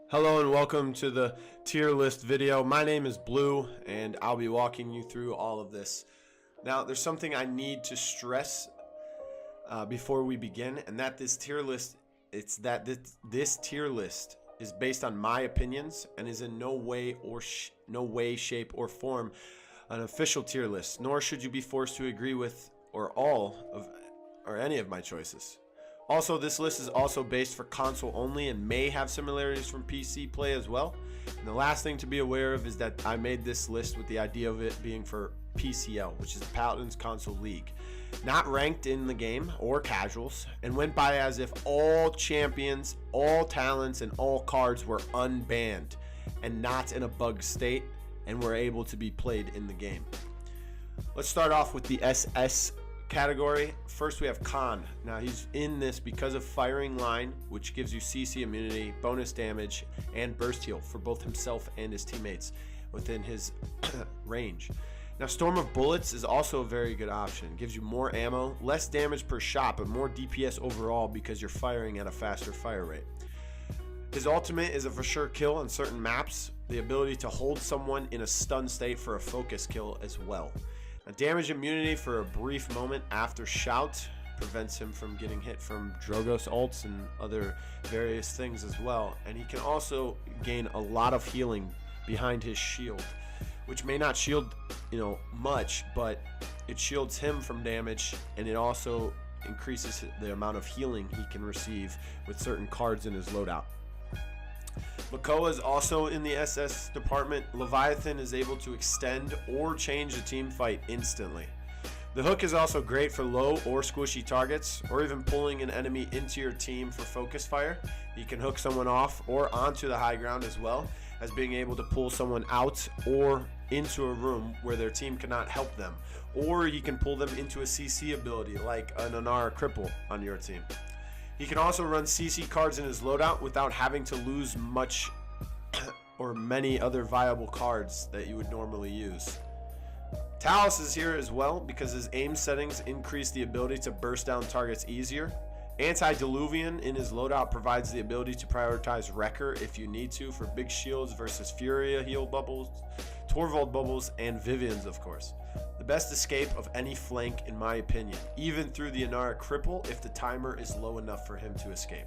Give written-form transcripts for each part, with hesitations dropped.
Hello and welcome to the tier list video. My name is Blue and I'll be walking you through all of this. Now there's something I need to stress before we begin, and that this tier list is based on my opinions and is in no way, shape, or form an official tier list, nor should you be forced to agree with or any of my choices. Also, this list is also based for console only and may have similarities from PC play as well. And the last thing to be aware of is that I made this list with the idea of it being for PCL, which is the Paladins Console League, not ranked in the game or casuals, and went by as if all champions, all talents, and all cards were unbanned and not in a bug state and were able to be played in the game. Let's start off with the SS category. First we have Khan. Now he's in this because of firing line, which gives you CC immunity, bonus damage, and burst heal for both himself and his teammates within his range. Now Storm of Bullets is also a very good option. It gives you more ammo, less damage per shot, but more DPS overall because you're firing at a faster fire rate. His ultimate is a for sure kill on certain maps, the ability to hold someone in a stun state for a focus kill as well. A damage immunity for a brief moment after shout prevents him from getting hit from Drogo's ults and other various things as well. And he can also gain a lot of healing behind his shield, which may not shield, much, but it shields him from damage, and it also increases the amount of healing he can receive with certain cards in his loadout. Makoa is also in the SS department. Leviathan is able to extend or change the team fight instantly. The hook is also great for low or squishy targets, or even pulling an enemy into your team for focus fire. You can hook someone off or onto the high ground, as well as being able to pull someone out or into a room where their team cannot help them, or you can pull them into a CC ability like an Anara Cripple on your team. He can also run CC cards in his loadout without having to lose much or many other viable cards that you would normally use. Talos is here as well because his aim settings increase the ability to burst down targets easier. Anti-Diluvian in his loadout provides the ability to prioritize Wrecker if you need to for big shields versus Furia heal bubbles, Torvald bubbles, and Vivian's, of course. The best escape of any flank in my opinion, even through the Anara Cripple if the timer is low enough for him to escape.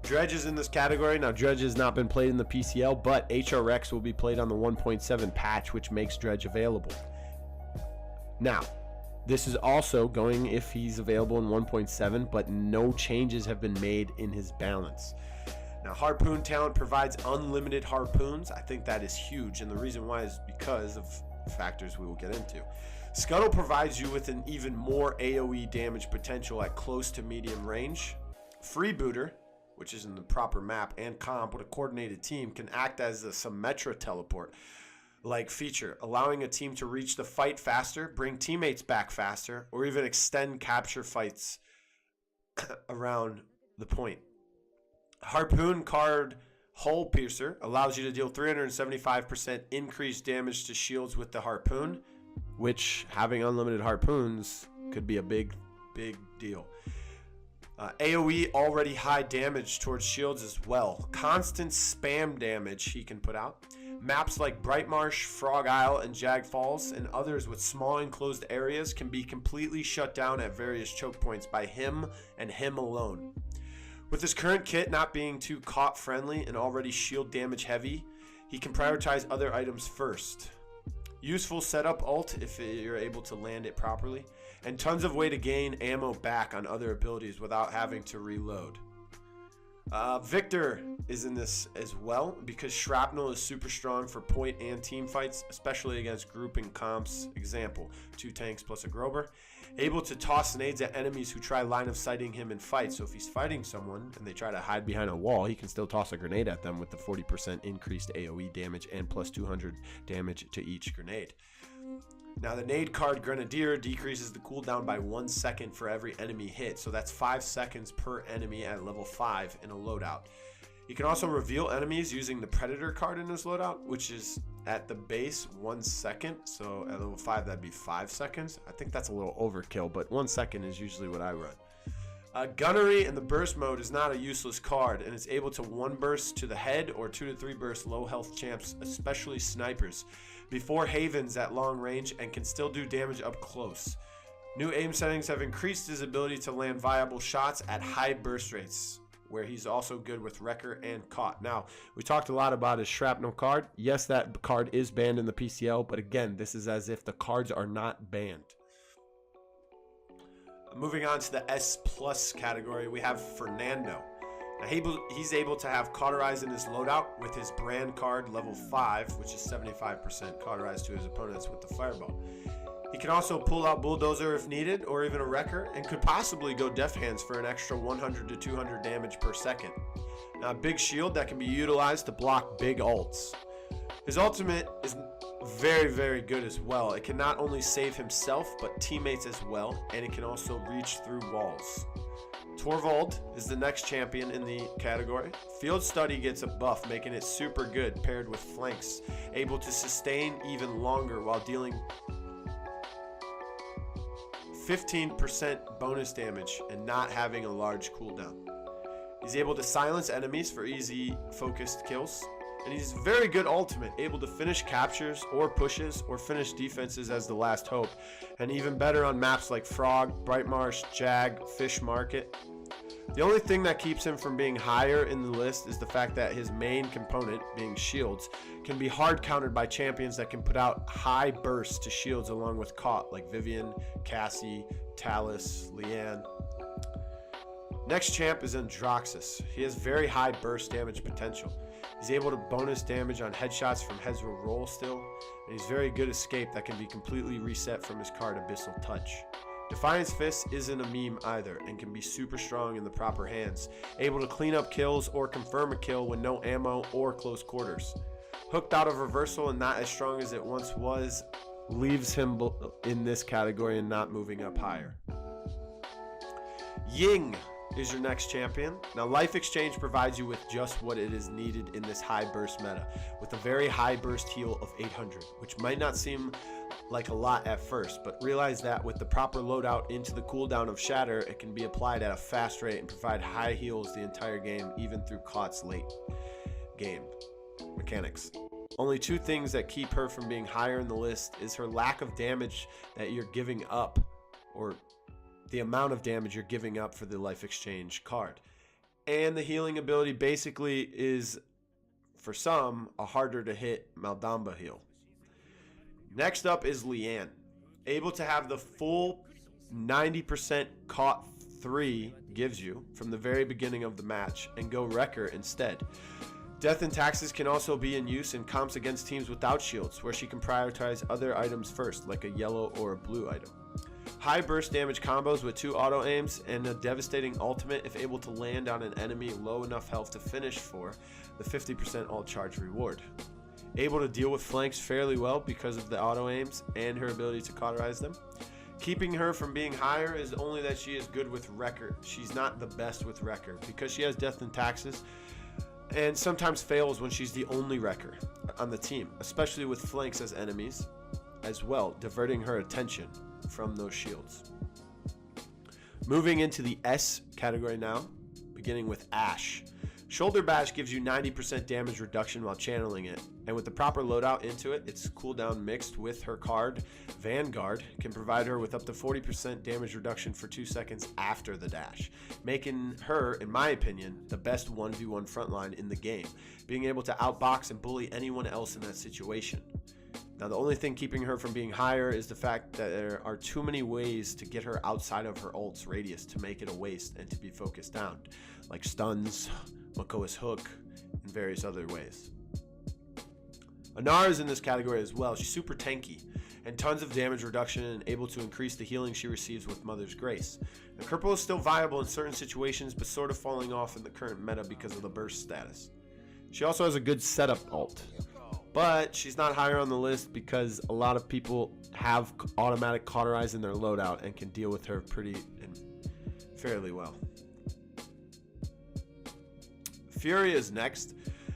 Dredge is in this category. Now Dredge has not been played in the PCL, but HRX will be played on the 1.7 patch, which makes Dredge available. Now, this is also going if he's available in 1.7, but no changes have been made in his balance. Now, Harpoon talent provides unlimited harpoons. I think that is huge, and the reason why is because of factors we will get into. Scuttle provides you with an even more AoE damage potential at close to medium range. Freebooter, which is in the proper map and comp with a coordinated team, can act as a Symmetra teleport like feature, allowing a team to reach the fight faster, bring teammates back faster, or even extend capture fights around the point. Harpoon card Hull Piercer allows you to deal 375% increased damage to shields with the harpoon, which, having unlimited harpoons, could be a big deal. AoE already high damage towards shields as well. Constant spam damage he can put out. Maps like Brightmarsh, Frog Isle, and Jag Falls, and others with small enclosed areas can be completely shut down at various choke points by him and him alone. With his current kit not being too caught friendly and already shield damage heavy, he can prioritize other items first. Useful setup ult if you're able to land it properly, and tons of way to gain ammo back on other abilities without having to reload. Victor is in this as well because Shrapnel is super strong for point and team fights, especially against grouping comps. Example, 2 tanks plus a Grober. Able to toss nades at enemies who try line of sighting him in fights. So if he's fighting someone and they try to hide behind a wall, he can still toss a grenade at them with the 40% increased AoE damage and plus 200 damage to each grenade. Now the nade card Grenadier decreases the cooldown by 1 second for every enemy hit, so that's 5 seconds per enemy at level 5 in a loadout. You can also reveal enemies using the Predator card in his loadout, which is at the base 1 second, so at level 5 that'd be 5 seconds. I think that's a little overkill, but 1 second is usually what I run. Gunnery in the burst mode is not a useless card, and is able to 1 burst to the head or 2 to 3 burst low health champs, especially snipers, before Havens at long range, and can still do damage up close. New aim settings have increased his ability to land viable shots at high burst rates, where he's also good with Wrecker and Caught. Now, we talked a lot about his Shrapnel card. Yes, that card is banned in the PCL, but again, this is as if the cards are not banned. Moving on to the S plus category, we have Fernando. Now he's able to have Cauterize in his loadout with his brand card level 5, which is 75% Cauterize to his opponents with the Fireball. He can also pull out Bulldozer if needed, or even a Wrecker, and could possibly go Deft Hands for an extra 100 to 200 damage per second. Now a big shield that can be utilized to block big ults. His ultimate is very, very good as well. It can not only save himself, but teammates as well, and it can also reach through walls. Torvald is the next champion in the category. Field Study gets a buff, making it super good paired with flanks, able to sustain even longer while dealing 15% bonus damage and not having a large cooldown. He's able to silence enemies for easy focused kills. And he's very good ultimate, able to finish captures or pushes or finish defenses as the last hope. And even better on maps like Frog, Bright Marsh, Jag, Fish Market. The only thing that keeps him from being higher in the list is the fact that his main component, being shields, can be hard countered by champions that can put out high bursts to shields along with Caught, like Vivian, Cassie, Talus, Leanne. Next champ is Androxus. He has very high burst damage potential. He's able to bonus damage on headshots from heads will roll still, and he's very good escape that can be completely reset from his card Abyssal Touch. Defiance Fist isn't a meme either, and can be super strong in the proper hands, able to clean up kills or confirm a kill when no ammo or close quarters. Hooked out of reversal and not as strong as it once was, leaves him in this category and not moving up higher. Ying is your next champion. Now, Life Exchange provides you with just what it is needed in this high burst meta, with a very high burst heal of 800, which might not seem like a lot at first, but realize that with the proper loadout into the cooldown of Shatter, it can be applied at a fast rate and provide high heals the entire game, even through Caught's late game mechanics. Only 2 things that keep her from being higher in the list is her lack of damage that you're giving up, or the amount of damage you're giving up for the Life Exchange card. And the healing ability basically is, for some, a harder to hit Maldamba heal. Next up is Leanne. Able to have the full 90% Caught 3 gives you from the very beginning of the match, and go Wrecker instead. Death and Taxes can also be in use in comps against teams without shields, where she can prioritize other items first, like a yellow or a blue item. High burst damage combos with 2 auto aims, and a devastating ultimate if able to land on an enemy low enough health to finish for the 50% ult charge reward. Able to deal with flanks fairly well because of the auto aims and her ability to cauterize them. Keeping her from being higher is only that she is good with Wrecker. She's not the best with Wrecker because she has Death and Taxes, and sometimes fails when she's the only Wrecker on the team, especially with flanks as enemies as well, diverting her attention from those shields. Moving into the S category now, beginning with Ashe. Shoulder Bash gives you 90% damage reduction while channeling it, and with the proper loadout into it, its cooldown mixed with her card, Vanguard, can provide her with up to 40% damage reduction for 2 seconds after the dash, making her, in my opinion, the best 1v1 frontline in the game, being able to outbox and bully anyone else in that situation. Now, the only thing keeping her from being higher is the fact that there are too many ways to get her outside of her ult's radius to make it a waste and to be focused down, like stuns, Makoa's hook, and various other ways. Anar is in this category as well. She's super tanky and tons of damage reduction, and able to increase the healing she receives with Mother's Grace. Now, Kerpal is still viable in certain situations, but sort of falling off in the current meta because of the burst status. She also has a good setup ult, but she's not higher on the list because a lot of people have automatic cauterize in their loadout and can deal with her pretty and fairly well. Fury is next.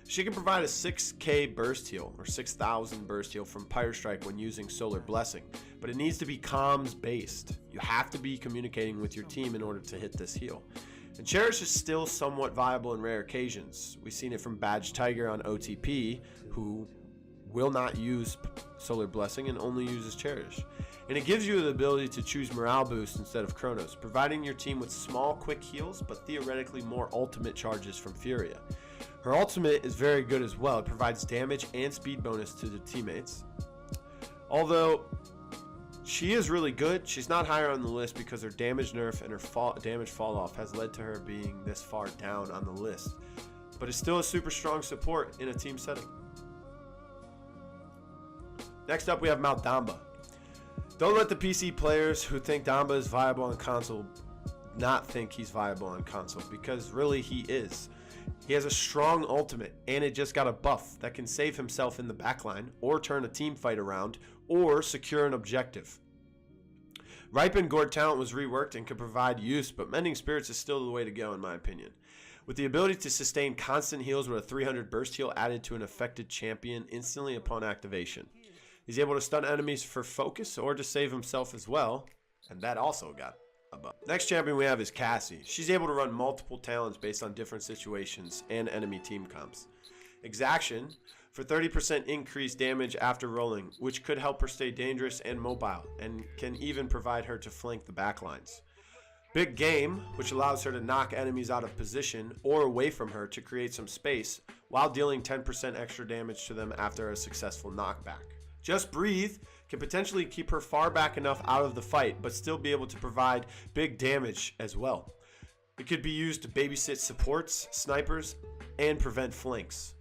She can provide a 6k burst heal, or 6,000 burst heal from Pyre Strike when using Solar Blessing, but it needs to be comms based. You have to be communicating with your team in order to hit this heal. And Cherish is still somewhat viable in rare occasions. We've seen it from Badge Tiger on OTP, who will not use Solar Blessing and only uses Cherish. And it gives you the ability to choose Morale Boost instead of Chronos, providing your team with small quick heals, but theoretically more ultimate charges from Furia. Her ultimate is very good as well. It provides damage and speed bonus to the teammates. Although she is really good, she's not higher on the list because her damage nerf and her damage fall off has led to her being this far down on the list. But it's still a super strong support in a team setting. Next up we have Mount Damba. Don't let the PC players who think Damba is viable on console not think he's viable on console, because really he is. He has a strong ultimate, and it just got a buff that can save himself in the backline, or turn a team fight around, or secure an objective. Ripen Gourd talent was reworked and could provide use, but Mending Spirits is still the way to go in my opinion. With the ability to sustain constant heals with a 300 burst heal added to an affected champion instantly upon activation. He's able to stun enemies for focus or to save himself as well, and that also got a buff. Next champion we have is Cassie. She's able to run multiple talents based on different situations and enemy team comps. Exaction for 30% increased damage after rolling, which could help her stay dangerous and mobile, and can even provide her to flank the backlines. Big Game, which allows her to knock enemies out of position or away from her to create some space, while dealing 10% extra damage to them after a successful knockback. Just Breathe can potentially keep her far back enough out of the fight, but still be able to provide big damage as well. It could be used to babysit supports, snipers, and prevent flanks.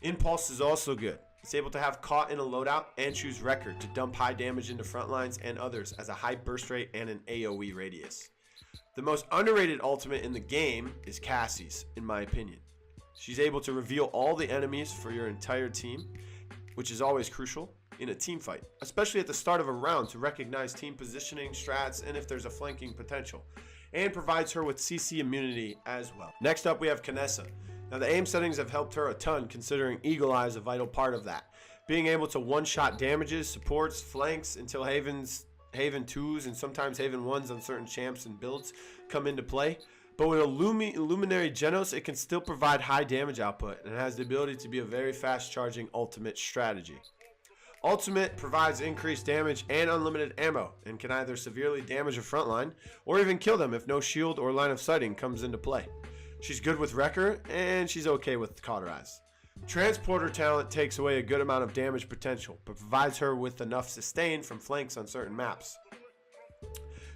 Impulse is also good. It's able to have Caught in a loadout and choose Record to dump high damage into front lines and others as a high burst rate and an AoE radius. The most underrated ultimate in the game is Cassie's, in my opinion. She's able to reveal all the enemies for your entire team, which is always crucial in a team fight, especially at the start of a round to recognize team positioning, strats, and if there's a flanking potential, and provides her with CC immunity as well. Next up we have Kinessa. Now the aim settings have helped her a ton, considering Eagle Eye is a vital part of that. Being able to one-shot damages, supports, flanks until Haven 2s and sometimes Haven 1s on certain champs and builds come into play. But with a Luminary Genos, it can still provide high damage output and has the ability to be a very fast charging ultimate strategy. Ultimate provides increased damage and unlimited ammo, and can either severely damage a frontline or even kill them if no shield or line of sighting comes into play. She's good with Wrecker, and she's okay with Cauterize. Transporter talent takes away a good amount of damage potential, but provides her with enough sustain from flanks on certain maps.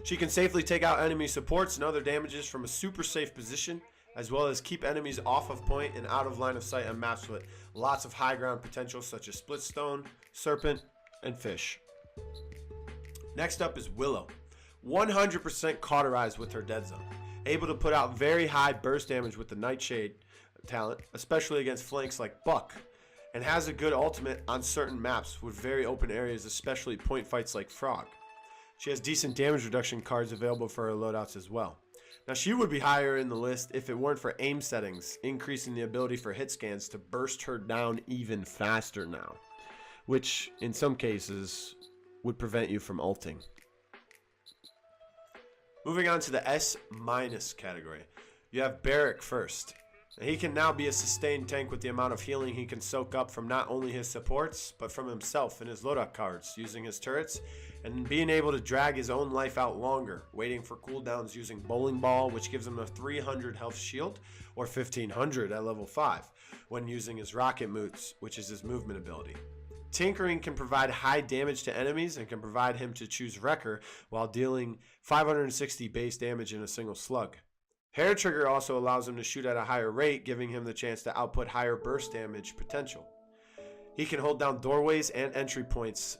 She can safely take out enemy supports and other damages from a super safe position, as well as keep enemies off of point and out of line of sight on maps with lots of high ground potential such as Splitstone, Serpent, and Fish. Next up is Willow. 100% Cauterized with her Dead Zone. Able to put out very high burst damage with the Nightshade talent, especially against flanks like Buck, and has a good ultimate on certain maps with very open areas, especially point fights like Frog. She has decent damage reduction cards available for her loadouts as well. Now she would be higher in the list if it weren't for aim settings, increasing the ability for hit scans to burst her down even faster now, which in some cases would prevent you from ulting. Moving on to the S- category, you have Barrack first. He can now be a sustained tank with the amount of healing he can soak up from not only his supports, but from himself and his loadout cards, using his turrets, and being able to drag his own life out longer, waiting for cooldowns using Bowling Ball, which gives him a 300 health shield, or 1500 at level 5, when using his Rocket Moots, which is his movement ability. Tinkering can provide high damage to enemies and can provide him to choose Wrecker while dealing 560 base damage in a single slug. Hair Trigger also allows him to shoot at a higher rate, giving him the chance to output higher burst damage potential. He can hold down doorways and entry points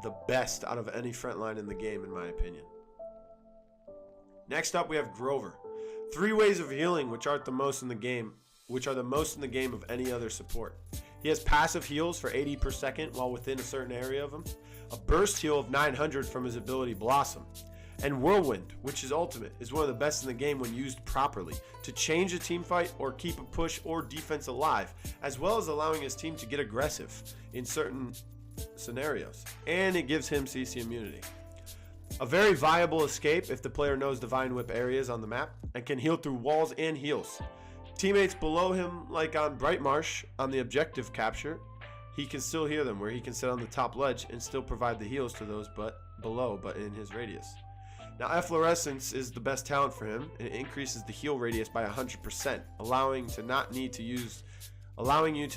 the best out of any frontline in the game, in my opinion. Next up we have Grover. 3 ways of healing which are the most in the game of any other support. He has passive heals for 80 per second while within a certain area of him, a burst heal of 900 from his ability Blossom, And Whirlwind, which is ultimate, is one of the best in the game when used properly to change a team fight or keep a push or defense alive, as well as allowing his team to get aggressive in certain scenarios. And it gives him CC immunity. A very viable escape if the player knows Divine Whip areas on the map and can heal through walls and heals. Teammates below him, like on Bright Marsh on the objective capture, he can still hear them, where he can sit on the top ledge and still provide the heals to those below, but in his radius. Now, Efflorescence is the best talent for him, and it increases the heal radius by 100%, allowing you to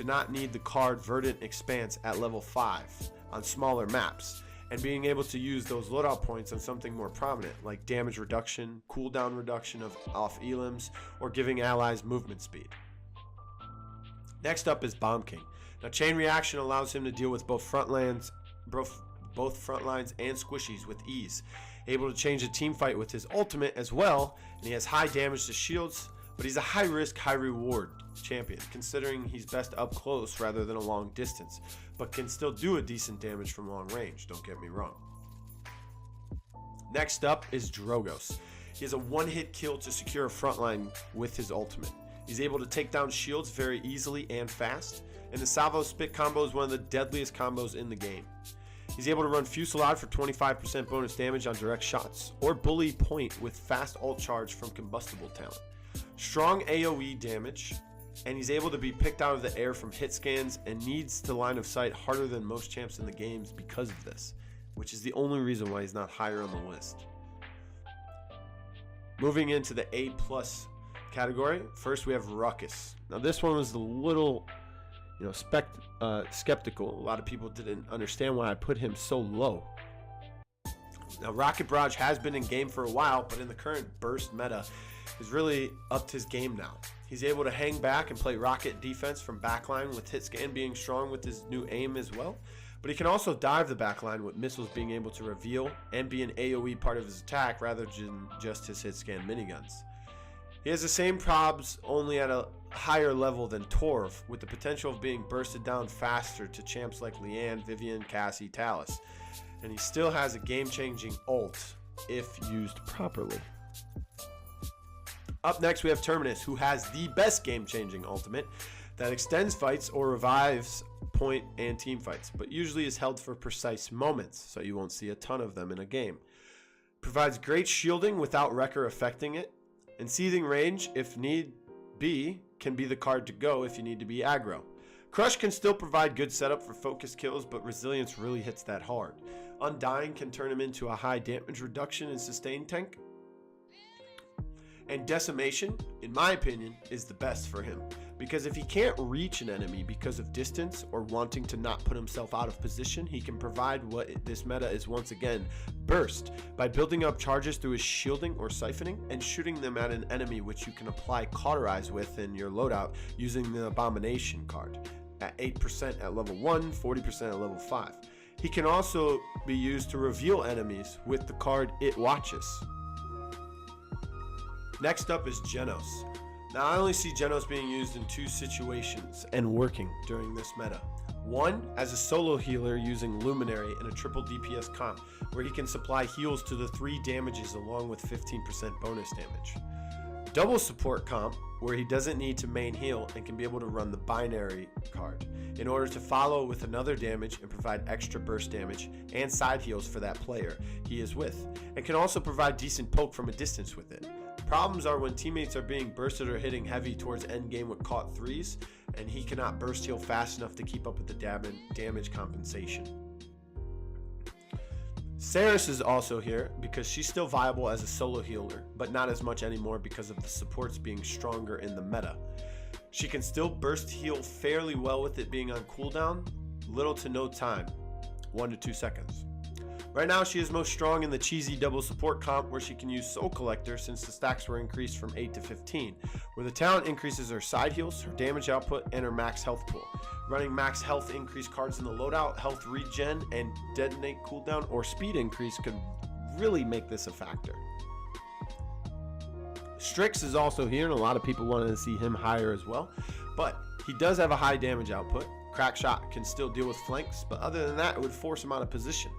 not need the card Verdant Expanse at level 5 on smaller maps, and being able to use those loadout points on something more prominent, like damage reduction, cooldown reduction off elims, or giving allies movement speed. Next up is Bomb King. Now, Chain Reaction allows him to deal with both front lines and squishies with ease. Able to change a team fight with his ultimate as well, and he has high damage to shields, but he's a high risk, high reward champion, considering he's best up close rather than a long distance, but can still do a decent damage from long range, don't get me wrong. Next up is Drogos. He has a one-hit kill to secure a frontline with his ultimate. He's able to take down shields very easily and fast, and the Salvo Spit combo is one of the deadliest combos in the game. He's able to run Fusillade for 25% bonus damage on direct shots, or Bully Point with fast ult charge from combustible talent. Strong AoE damage, and he's able to be picked out of the air from hit scans and needs to line of sight harder than most champs in the games because of this, which is the only reason why he's not higher on the list. Moving into the A+ category, first we have Ruckus. Now this one was a little skeptical. A lot of people didn't understand why I put him so low. Now, Rocket Barrage has been in game for a while, but in the current burst meta, has really upped his game now. He's able to hang back and play rocket defense from backline, with hit scan being strong with his new aim as well. But he can also dive the backline with missiles being able to reveal and be an AoE part of his attack rather than just his hit scan miniguns. He has the same probs, only at a higher level than Torv, with the potential of being bursted down faster to champs like Leanne, Vivian, Cassie, Talus. And he still has a game-changing ult if used properly. Up next we have Terminus, who has the best game-changing ultimate that extends fights or revives point and team fights, but usually is held for precise moments, so you won't see a ton of them in a game. Provides great shielding without Wrecker affecting it, and Seething Range, if need be, can be the card to go if you need to be aggro. Crush can still provide good setup for focus kills, but Resilience really hits that hard. Undying can turn him into a high damage reduction and sustain tank. And Decimation, in my opinion, is the best for him, because if he can't reach an enemy because of distance or wanting to not put himself out of position, he can provide what this meta is once again, Burst, by building up charges through his shielding or siphoning and shooting them at an enemy, which you can apply Cauterize with in your loadout using the Abomination card at 8% at level 1, 40% at level 5. He can also be used to reveal enemies with the card It Watches. Next up is Genos. Now, I only see Genos being used in 2 situations and working during this meta. One, as a solo healer using Luminary in a triple DPS comp, where he can supply heals to the 3 damages along with 15% bonus damage. Double support comp, where he doesn't need to main heal and can be able to run the binary card in order to follow with another damage and provide extra burst damage and side heals for that player he is with, and can also provide decent poke from a distance with it. Problems are when teammates are being bursted or hitting heavy towards endgame with caught 3s, and he cannot burst heal fast enough to keep up with the damage compensation. Saris is also here because she's still viable as a solo healer, but not as much anymore because of the supports being stronger in the meta. She can still burst heal fairly well with it being on cooldown, little to no time, 1 to 2 seconds. Right now she is most strong in the cheesy double support comp, where she can use Soul Collector since the stacks were increased from 8 to 15, where the talent increases her side heals, her damage output, and her max health pool. Running max health increase cards in the loadout, health regen, and detonate cooldown or speed increase could really make this a factor. Strix is also here, and a lot of people wanted to see him higher as well, but he does have a high damage output. Crack Shot can still deal with flanks, but other than that, it would force him out of position.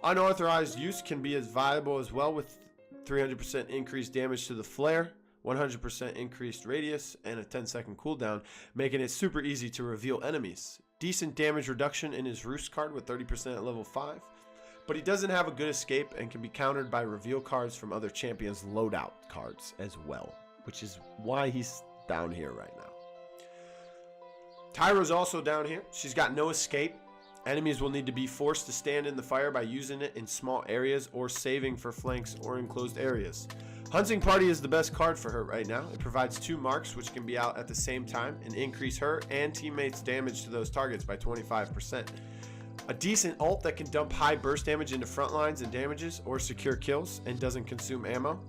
Unauthorized use can be as viable as well, with 300% increased damage to the flare, 100% increased radius, and a 10-second cooldown, making it super easy to reveal enemies. Decent damage reduction in his Roost card with 30% at level 5, but he doesn't have a good escape and can be countered by reveal cards from other champions' loadout cards as well, which is why he's down here right now. Tyra's also down here. She's got no escape. Enemies will need to be forced to stand in the fire by using it in small areas or saving for flanks or enclosed areas. Hunting Party is the best card for her right now. It provides 2 marks which can be out at the same time and increase her and teammates' damage to those targets by 25%. A decent ult that can dump high burst damage into front lines and damages or secure kills and doesn't consume ammo.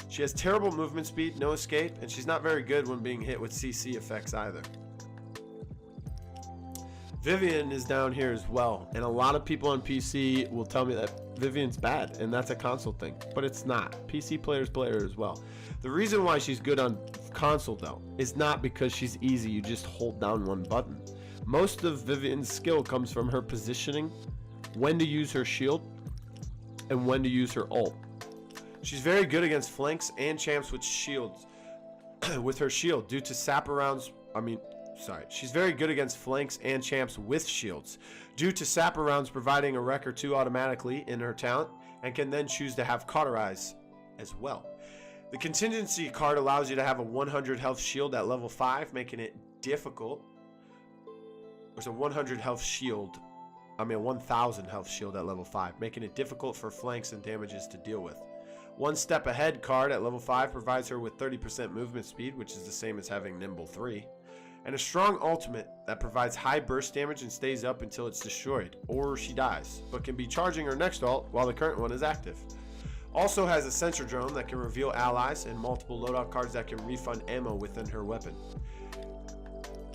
She has terrible movement speed, no escape, and she's not very good when being hit with CC effects either. Vivian is down here as well, and a lot of people on PC will tell me that Vivian's bad, and that's a console thing, but it's not. PC players play her as well. The reason why she's good on console, though, is not because she's easy, you just hold down one button. Most of Vivian's skill comes from her positioning, when to use her shield, and when to use her ult. She's very good against flanks and champs with shields, with her shield, due to she's very good against flanks and champs with shields, due to sapper rounds providing a wreck or 2 automatically in her talent, and can then choose to have cauterize as well. The contingency card allows you to have a 100 health shield at level 5, making it difficult. There's a 100 health shield, a 1000 health shield at level 5, making it difficult for flanks and damages to deal with. One Step Ahead card at level 5 provides her with 30% movement speed, which is the same as having Nimble 3. And a strong ultimate that provides high burst damage and stays up until it's destroyed, or she dies, but can be charging her next ult while the current one is active. Also has a sensor drone that can reveal allies and multiple loadout cards that can refund ammo within her weapon.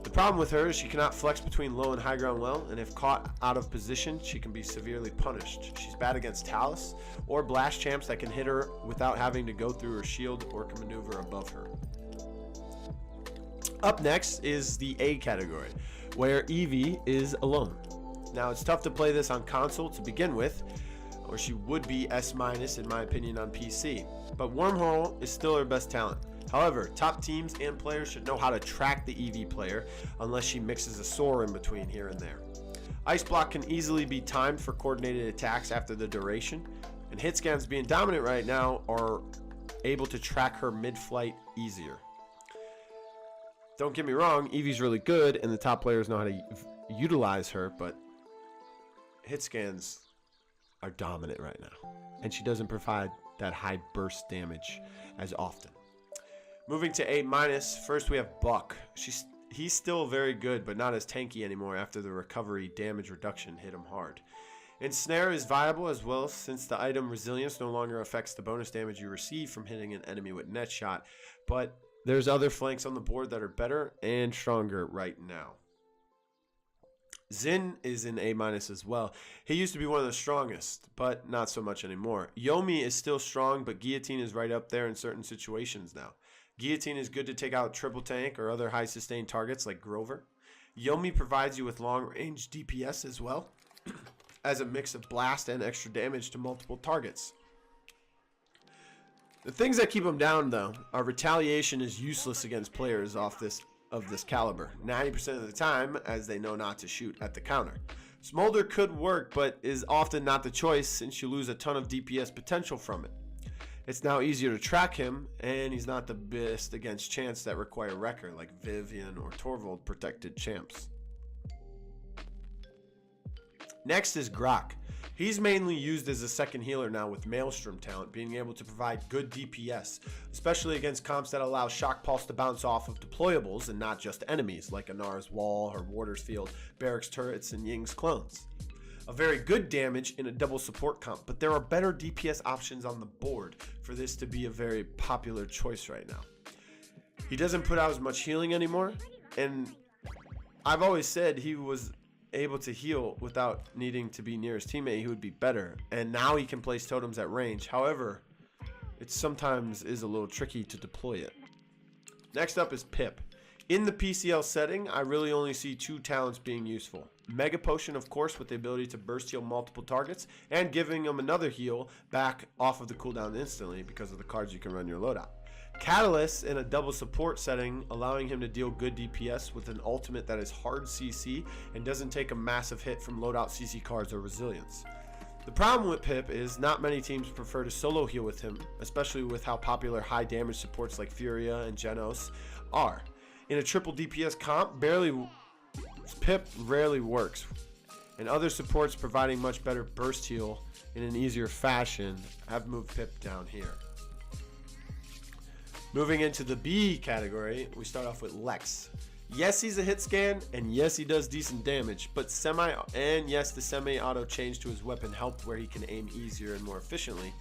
The problem with her is she cannot flex between low and high ground well, and if caught out of position, she can be severely punished. She's bad against Talus or Blast champs that can hit her without having to go through her shield or can maneuver above her. Up next is the A category, where Eevee is alone. Now, it's tough to play this on console to begin with, or she would be S- in my opinion on PC, but Wormhole is still her best talent. However, top teams and players should know how to track the Eevee player unless she mixes a Soar in between here and there. Ice Block can easily be timed for coordinated attacks after the duration, and hit scans being dominant right now are able to track her mid-flight easier. Don't get me wrong, Eevee's really good and the top players know how to utilize her, but hit scans are dominant right now, and she doesn't provide that high burst damage as often. Moving to A-, first we have Buck. He's still very good, but not as tanky anymore after the recovery damage reduction hit him hard. Ensnare is viable as well, since the item Resilience no longer affects the bonus damage you receive from hitting an enemy with net shot, but there's other flanks on the board that are better and stronger right now. Xin is in A- as well. He used to be one of the strongest, but not so much anymore. Yomi is still strong, but Guillotine is right up there in certain situations now. Guillotine is good to take out triple tank or other high sustained targets like Grover. Yomi provides you with long range DPS as well, as a mix of blast and extra damage to multiple targets. The things that keep him down, though, are retaliation is useless against players of this caliber 90% of the time, as they know not to shoot at the counter. Smolder could work, but is often not the choice since you lose a ton of DPS potential from it. It's now easier to track him, and he's not the best against champs that require Wrecker like Vivian or Torvald protected champs. Next is Grok. He's mainly used as a second healer now with Maelstrom talent, being able to provide good DPS, especially against comps that allow Shock Pulse to bounce off of deployables and not just enemies like Anar's Wall or Warder's Field, Barracks Turrets, and Ying's clones. A very good damage in a double support comp, but there are better DPS options on the board for this to be a very popular choice right now. He doesn't put out as much healing anymore, and I've always said he was able to heal without needing to be near his teammate who would be better, and now he can place totems at range. However, it sometimes is a little tricky to deploy it. Next up is Pip. In the PCL setting, I really only see 2 talents being useful. Mega Potion, of course, with the ability to burst heal multiple targets and giving him another heal back off of the cooldown instantly because of the cards you can run your loadout. Catalyst in a double support setting, allowing him to deal good DPS with an ultimate that is hard CC and doesn't take a massive hit from loadout CC cards or resilience. The problem with Pip is not many teams prefer to solo heal with him, especially with how popular high damage supports like Furia and Genos are. In a triple DPS comp, Pip rarely works, and other supports providing much better burst heal in an easier fashion have moved Pip down here. Moving into the B category, we start off with Lex. Yes, he's a hit scan, and yes, he does decent damage, but yes, the semi-auto change to his weapon helped where he can aim easier and more efficiently.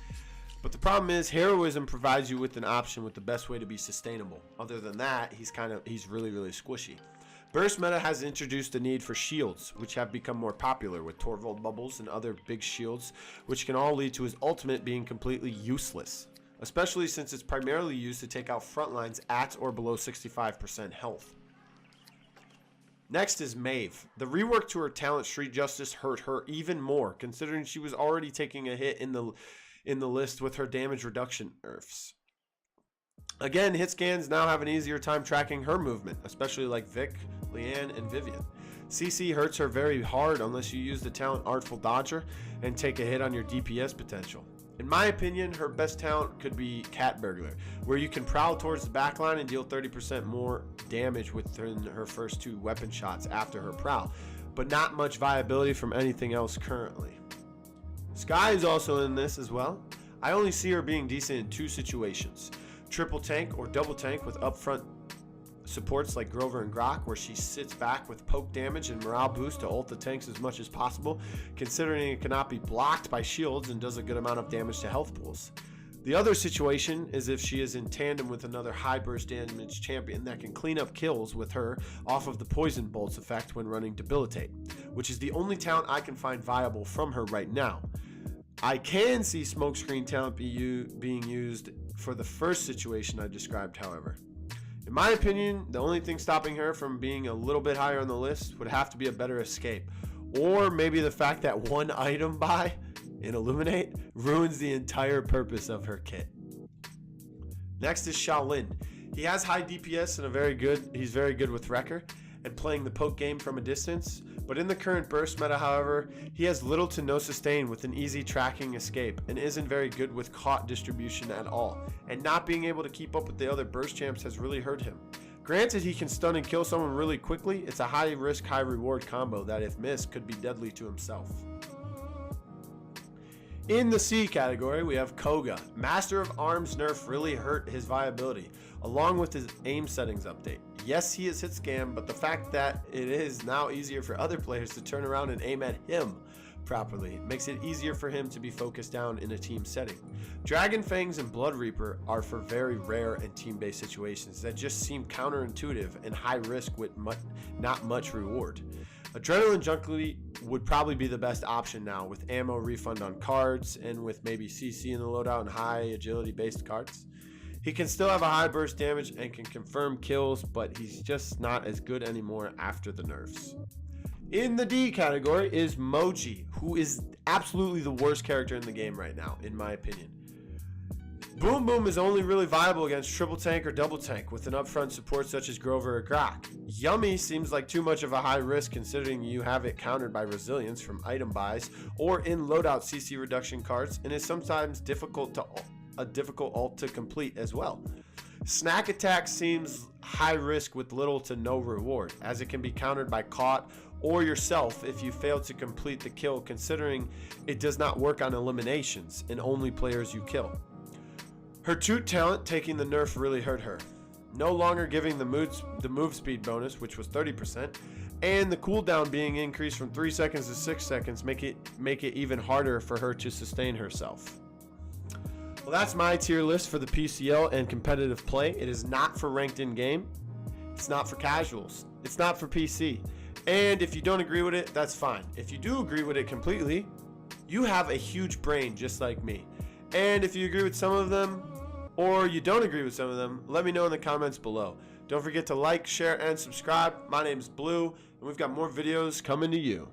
But the problem is, heroism provides you with an option with the best way to be sustainable. Other than that, he's really squishy. Burst meta has introduced the need for shields, which have become more popular with Torvald bubbles and other big shields, which can all lead to his ultimate being completely useless, especially since it's primarily used to take out front lines at or below 65% health. Next is Maeve. The rework to her talent Street Justice hurt her even more, considering she was already taking a hit in the list with her damage reduction nerfs. Again, hit scans now have an easier time tracking her movement, especially like Vic, Leanne, and Vivian. CC hurts her very hard unless you use the talent Artful Dodger and take a hit on your DPS potential. In my opinion, her best talent could be Cat Burglar, where you can prowl towards the backline and deal 30% more damage within her first 2 weapon shots after her prowl, but not much viability from anything else currently. Skye is also in this as well. I only see her being decent in 2 situations. Triple tank or double tank with upfront supports like Grover and Grok, where she sits back with poke damage and morale boost to ult the tanks as much as possible, considering it cannot be blocked by shields and does a good amount of damage to health pools. The other situation is if she is in tandem with another high burst damage champion that can clean up kills with her off of the poison bolts effect when running Debilitate, which is the only talent I can find viable from her right now. I can see Smokescreen talent being used for the first situation I described, however. In my opinion, the only thing stopping her from being a little bit higher on the list would have to be a better escape, or maybe the fact that one item buy in Illuminate ruins the entire purpose of her kit. Next is Shaolin. He has high DPS and he's very good with Wrecker and playing the poke game from a distance, but in the current burst meta, however, he has little to no sustain with an easy tracking escape and isn't very good with caught distribution at all, and not being able to keep up with the other burst champs has really hurt him. Granted, he can stun and kill someone really quickly. It's a high risk, high reward combo that if missed could be deadly to himself. In the C category, we have Koga. Master of Arms nerf really hurt his viability, along with his aim settings update. Yes, he is hit scam, but the fact that it is now easier for other players to turn around and aim at him properly makes it easier for him to be focused down in a team setting. Dragon Fangs and Blood Reaper are for very rare and team-based situations that just seem counterintuitive and high risk with not much reward. Adrenaline Junkie would probably be the best option now, with ammo refund on cards and with maybe CC in the loadout and high agility based cards. He can still have a high burst damage and can confirm kills, but he's just not as good anymore after the nerfs. In the D category is Moji, who is absolutely the worst character in the game right now, in my opinion. Boom Boom is only really viable against triple tank or double tank with an upfront support such as Grover or Grok. Yummy seems like too much of a high risk considering you have it countered by resilience from item buys or in loadout CC reduction cards, and is sometimes a difficult ult to complete as well. Snack Attack seems high risk with little to no reward, as it can be countered by caught or yourself if you fail to complete the kill, considering it does not work on eliminations and only players you kill. Her Toot talent taking the nerf really hurt her, no longer giving the move speed bonus, which was 30%, and the cooldown being increased from 3 seconds to 6 seconds make it even harder for her to sustain herself. Well, that's my tier list for the PCL and competitive play. It is not for ranked in game. It's not for casuals. It's not for PC. And if you don't agree with it, that's fine. If you do agree with it completely, you have a huge brain just like me. And if you agree with some of them, or you don't agree with some of them, let me know in the comments below. Don't forget to like, share, and subscribe. My name's Blue, and we've got more videos coming to you.